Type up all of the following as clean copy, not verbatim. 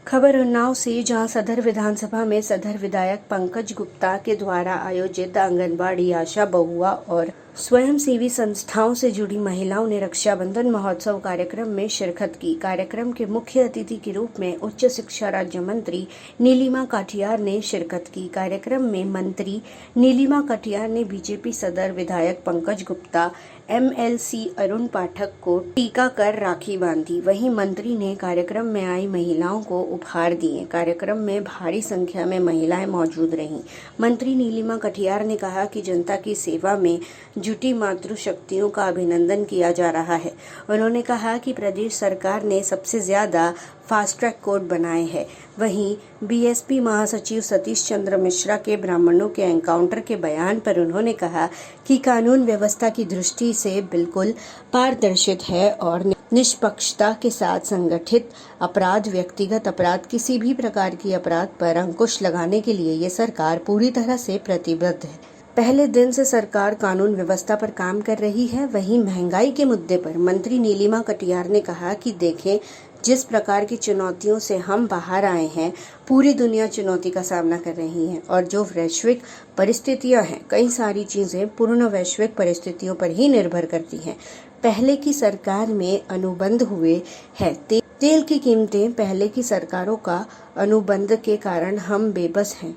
खबर उन्नाव से, जहां सदर विधानसभा में सदर विधायक पंकज गुप्ता के द्वारा आयोजित आंगनबाड़ी, आशा बहुआ और स्वयंसेवी संस्थाओं से जुड़ी महिलाओं ने रक्षाबंधन महोत्सव कार्यक्रम में शिरकत की। कार्यक्रम के मुख्य अतिथि के रूप में उच्च शिक्षा राज्य मंत्री नीलिमा कटियार ने शिरकत की। कार्यक्रम में मंत्री नीलिमा कटियार ने बीजेपी सदर विधायक पंकज गुप्ता, एमएलसी अरुण पाठक को टीका कर राखी बांधी। वहीं मंत्री ने कार्यक्रम में आई महिलाओं को उपहार दिए। कार्यक्रम में भारी संख्या में महिलाएं मौजूद रहीं। मंत्री नीलिमा कटियार ने कहा कि जनता की सेवा में जुटी मातृशक्तियों का अभिनंदन किया जा रहा है। उन्होंने कहा कि प्रदेश सरकार ने सबसे ज्यादा फास्ट ट्रैक कोर्ट बनाए हैं। वहीं बीएसपी महासचिव सतीश चंद्र मिश्रा के ब्राह्मणों के एनकाउंटर के बयान पर उन्होंने कहा कि कानून व्यवस्था की दृष्टि से बिल्कुल पारदर्शित है और निष्पक्षता के साथ संगठित अपराध, व्यक्तिगत अपराध, किसी भी प्रकार की अपराध पर अंकुश लगाने के लिए ये सरकार पूरी तरह से प्रतिबद्ध है। पहले दिन से सरकार कानून व्यवस्था पर काम कर रही है। वहीं महंगाई के मुद्दे पर मंत्री नीलिमा कटियार ने कहा कि देखें, जिस प्रकार की चुनौतियों से हम बाहर आए हैं, पूरी दुनिया चुनौती का सामना कर रही है और जो वैश्विक परिस्थितियां हैं, कई सारी चीजें पूर्ण वैश्विक परिस्थितियों पर ही निर्भर करती हैं। पहले की सरकार में अनुबंध हुए हैं। तेल की कीमतें पहले की सरकारों का अनुबंध के कारण हम बेबस हैं।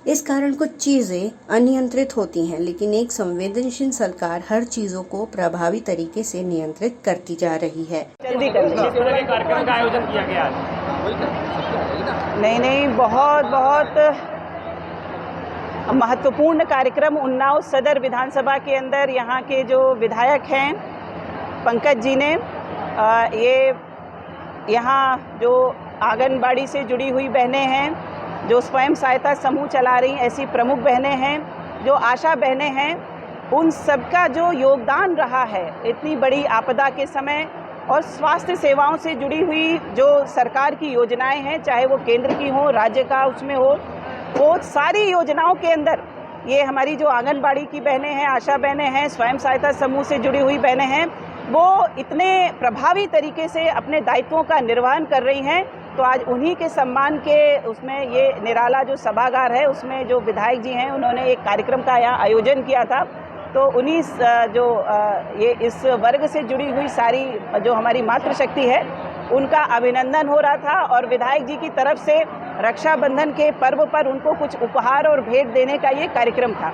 इस कारण कुछ चीजें अनियंत्रित होती हैं, लेकिन एक संवेदनशील सरकार हर चीजों को प्रभावी तरीके से नियंत्रित करती जा रही है। जल्दी कर कार्यक्रम का आयोजन किया गया आज। नहीं, बहुत महत्वपूर्ण कार्यक्रम उन्नाव सदर विधानसभा के अंदर यहाँ के जो विधायक हैं पंकज जी ने ये यहाँ जो आंगनबाड़ी से जुड़ी हुई बहनें हैं, जो स्वयं सहायता समूह चला रही ऐसी प्रमुख बहनें हैं, जो आशा बहनें हैं, उन सबका जो योगदान रहा है इतनी बड़ी आपदा के समय और स्वास्थ्य सेवाओं से जुड़ी हुई जो सरकार की योजनाएं हैं, चाहे वो केंद्र की हो, राज्य का उसमें हो, वो सारी योजनाओं के अंदर ये हमारी जो आंगनबाड़ी की बहनें हैं, आशा बहनें हैं, स्वयं सहायता समूह से जुड़ी हुई बहनें हैं, वो इतने प्रभावी तरीके से अपने दायित्वों का निर्वहन कर रही हैं। तो आज उन्हीं के सम्मान के उसमें ये निराला जो सभागार है, उसमें जो विधायक जी हैं, उन्होंने एक कार्यक्रम का यहाँ आयोजन किया था। तो उन्हीं जो ये इस वर्ग से जुड़ी हुई सारी जो हमारी मातृशक्ति है, उनका अभिनंदन हो रहा था और विधायक जी की तरफ से रक्षाबंधन के पर्व पर उनको कुछ उपहार और भेंट देने का ये कार्यक्रम था।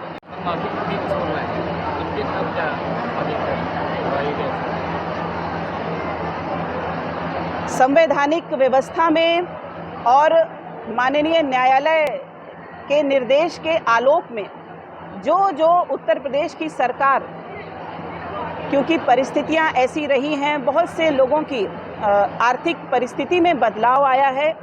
संवैधानिक व्यवस्था में और माननीय न्यायालय के निर्देश के आलोक में जो उत्तर प्रदेश की सरकार, क्योंकि परिस्थितियां ऐसी रही हैं, बहुत से लोगों की आर्थिक परिस्थिति में बदलाव आया है,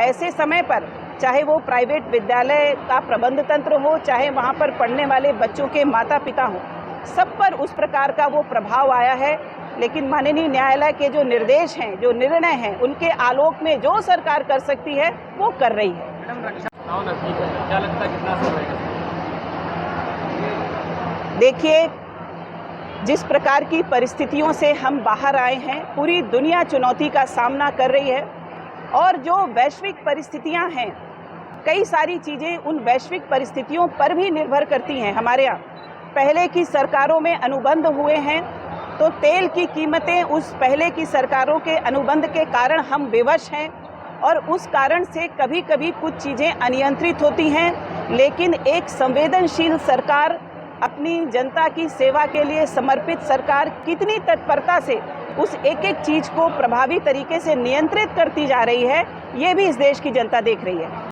ऐसे समय पर चाहे वो प्राइवेट विद्यालय का प्रबंध तंत्र हो, चाहे वहाँ पर पढ़ने वाले बच्चों के माता पिता हों, सब पर उस प्रकार का वो प्रभाव आया है। लेकिन माननीय न्यायालय के जो निर्देश हैं, जो निर्णय हैं, उनके आलोक में जो सरकार कर सकती है वो कर रही है। क्या लगता है कितना समय लगेगा? देखिए, जिस प्रकार की परिस्थितियों से हम बाहर आए हैं, पूरी दुनिया चुनौती का सामना कर रही है और जो वैश्विक परिस्थितियां हैं, कई सारी चीज़ें उन वैश्विक परिस्थितियों पर भी निर्भर करती हैं। हमारे यहाँ पहले की सरकारों में अनुबंध हुए हैं, तो तेल की कीमतें उस पहले की सरकारों के अनुबंध के कारण हम बेवश हैं और उस कारण से कभी कभी कुछ चीज़ें अनियंत्रित होती हैं। लेकिन एक संवेदनशील सरकार, अपनी जनता की सेवा के लिए समर्पित सरकार कितनी तत्परता से उस एक एक चीज़ को प्रभावी तरीके से नियंत्रित करती जा रही है, ये भी इस देश की जनता देख रही है।